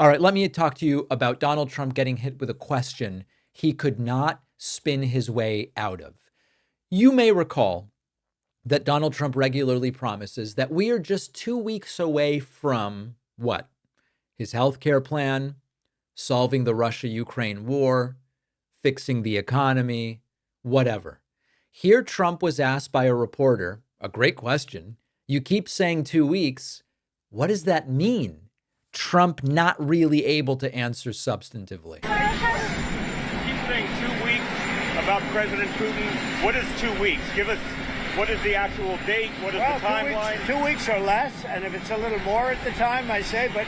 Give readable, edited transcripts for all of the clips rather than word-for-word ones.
All right, let me talk to you about Donald Trump getting hit with a question he could not spin his way out of. You may recall that Donald Trump regularly promises that we are just 2 weeks away from what? His healthcare plan, solving the Russia-Ukraine war, fixing the economy, whatever. Here, Trump was asked by a reporter, a great question. You keep saying 2 weeks. What does that mean? Trump not really able to answer substantively. Keep saying 2 weeks about President Putin. What is 2 weeks? Give us, what is the actual date? What is the timeline? 2 weeks or less, and if it's a little more at the time, I say, but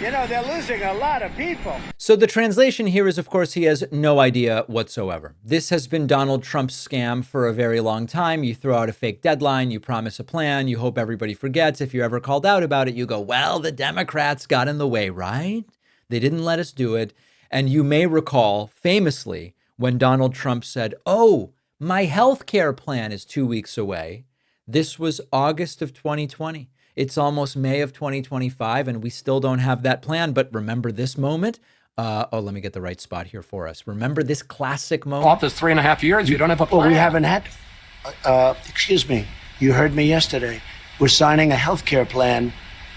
you know, they're losing a lot of people. So the translation here is, of course, he has no idea whatsoever. This has been Donald Trump's scam for a very long time. You throw out a fake deadline, you promise a plan, you hope everybody forgets. If you're ever called out about it, you go, well, the Democrats got in the way, right? They didn't let us do it. And you may recall famously when Donald Trump said, oh, my health care plan is 2 weeks away. This was August of 2020. It's almost May of 2025, and we still don't have that plan. But remember this moment? Let me get the right spot here for us. Remember this classic moment? Office 3.5 years, you don't have a plan. Well, we haven't had, excuse me, you heard me yesterday. We're signing a health care plan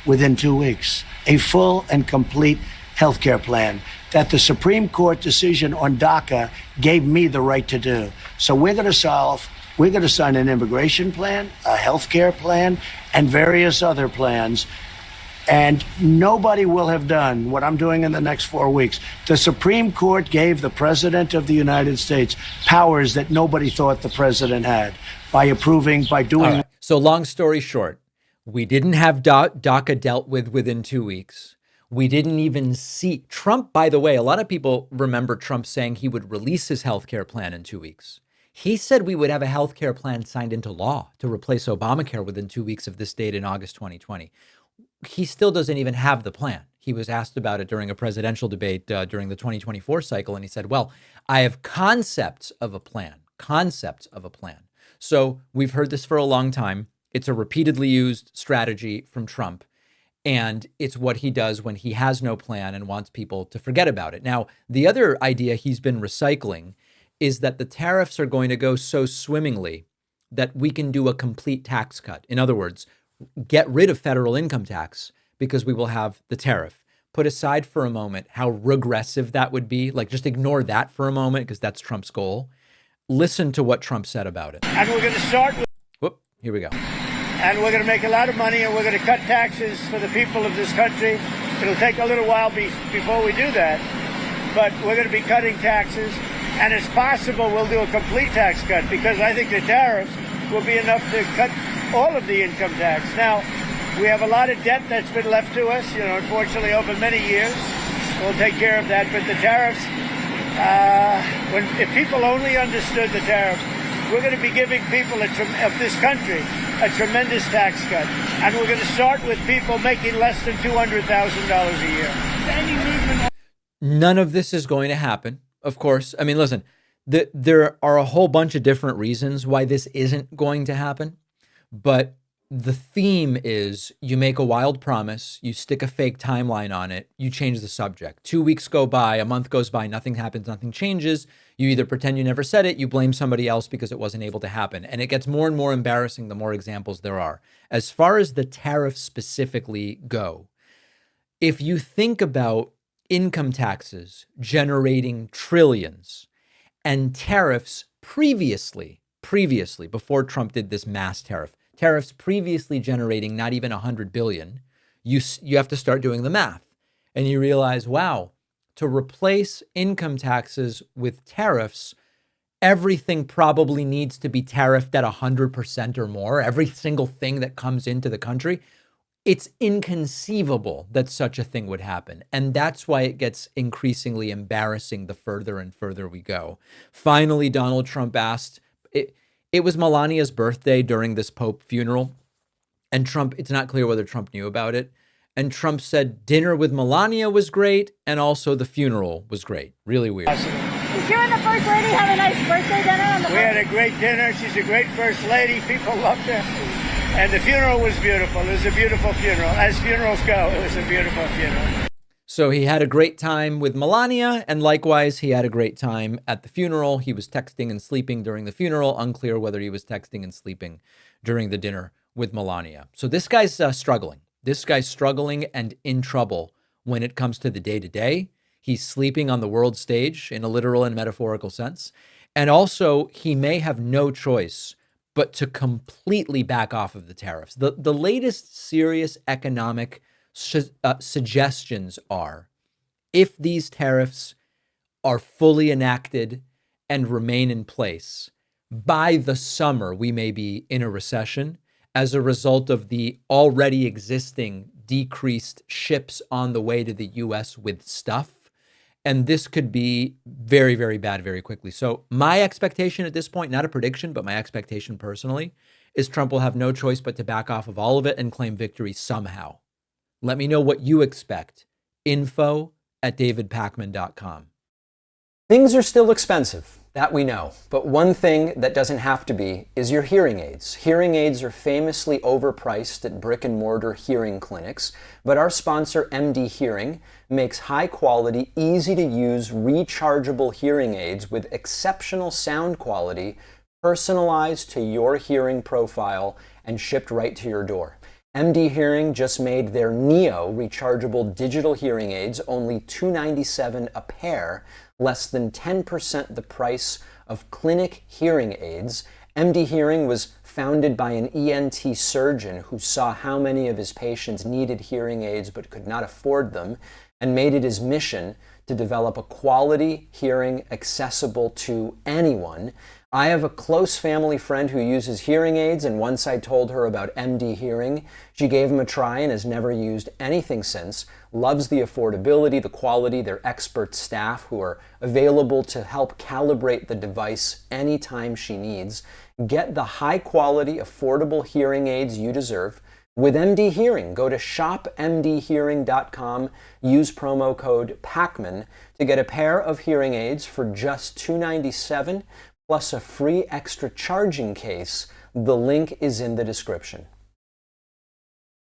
within 2 weeks, a full and complete health care plan that the Supreme Court decision on DACA gave me the right to do. So we're going to sign an immigration plan, a health care plan, and various other plans. And nobody will have done what I'm doing in the next 4 weeks. The Supreme Court gave the President of the United States powers that nobody thought the president had by doing. Right. So long story short, we didn't have DACA dealt with within 2 weeks. We didn't even see Trump. By the way, a lot of people remember Trump saying he would release his health care plan in 2 weeks. He said we would have a health care plan signed into law to replace Obamacare within 2 weeks of this date in August 2020. He still doesn't even have the plan. He was asked about it during a presidential debate during the 2024 cycle. And he said, well, I have concepts of a plan. So we've heard this for a long time. It's a repeatedly used strategy from Trump. And it's what he does when he has no plan and wants people to forget about it. Now, the other idea he's been recycling is that the tariffs are going to go so swimmingly that we can do a complete tax cut. In other words, get rid of federal income tax because we will have the tariff. Put aside for a moment how regressive that would be. Like, just ignore that for a moment because that's Trump's goal. Listen to what Trump said about it. And we're going to start with... Whoop, here we go. And we're going to make a lot of money, and we're going to cut taxes for the people of this country. It'll take a little while before we do that, but we're going to be cutting taxes. And it's possible we'll do a complete tax cut because I think the tariffs will be enough to cut all of the income tax. Now, we have a lot of debt that's been left to us, unfortunately, over many years. We'll take care of that. But the tariffs, if people only understood the tariffs, we're going to be giving people of this country a tremendous tax cut. And we're going to start with people making less than $200,000 a year. None of this is going to happen. Of course. I mean, listen, there are a whole bunch of different reasons why this isn't going to happen. But the theme is you make a wild promise, you stick a fake timeline on it, you change the subject. 2 weeks go by, a month goes by, nothing happens, nothing changes. You either pretend you never said it, you blame somebody else because it wasn't able to happen. And it gets more and more embarrassing the more examples there are. As far as the tariffs specifically go, if you think about income taxes generating trillions and tariffs previously, before Trump did this mass tariffs previously generating not even 100 billion, you have to start doing the math and you realize, wow, to replace income taxes with tariffs, everything probably needs to be tariffed at 100% or more, every single thing that comes into the country. It's inconceivable that such a thing would happen. And that's why it gets increasingly embarrassing the further and further we go. Finally, Donald Trump asked, it was Melania's birthday during this Pope funeral. And Trump, it's not clear whether Trump knew about it. And Trump said dinner with Melania was great. And also the funeral was great. Really weird. Did you and the First Lady have a nice birthday dinner? We had a great dinner. She's a great First Lady. People loved her. And the funeral was beautiful. It was a beautiful funeral. As funerals go, it was a beautiful funeral. So he had a great time with Melania, and likewise, he had a great time at the funeral. He was texting and sleeping during the funeral. Unclear whether he was texting and sleeping during the dinner with Melania. So this guy's struggling. This guy's struggling and in trouble when it comes to the day-to-day. He's sleeping on the world stage in a literal and metaphorical sense. And also, he may have no choice but to completely back off of the tariffs. The latest serious economic suggestions are, if these tariffs are fully enacted and remain in place, by the summer, we may be in a recession as a result of the already existing decreased ships on the way to the US with stuff. And this could be very, very bad very quickly. So my expectation at this point, not a prediction, but my expectation personally, is Trump will have no choice but to back off of all of it and claim victory somehow. Let me know what you expect. info@davidpakman.com. Things are still expensive, that we know. But one thing that doesn't have to be is your hearing aids. Hearing aids are famously overpriced at brick and mortar hearing clinics, but our sponsor, MD Hearing, makes high quality, easy to use, rechargeable hearing aids with exceptional sound quality, personalized to your hearing profile and shipped right to your door. MD Hearing just made their Neo rechargeable digital hearing aids only $297 a pair, less than 10% the price of clinic hearing aids. MD Hearing was founded by an ENT surgeon who saw how many of his patients needed hearing aids but could not afford them, and made it his mission to develop a quality hearing accessible to anyone. I have a close family friend who uses hearing aids, and once I told her about MD Hearing, she gave him a try and has never used anything since. Loves the affordability, the quality, their expert staff who are available to help calibrate the device anytime she needs. Get the high quality, affordable hearing aids you deserve with MD Hearing. Go to shopmdhearing.com, use promo code PAKMAN to get a pair of hearing aids for just $297 plus a free extra charging case. The link is in the description.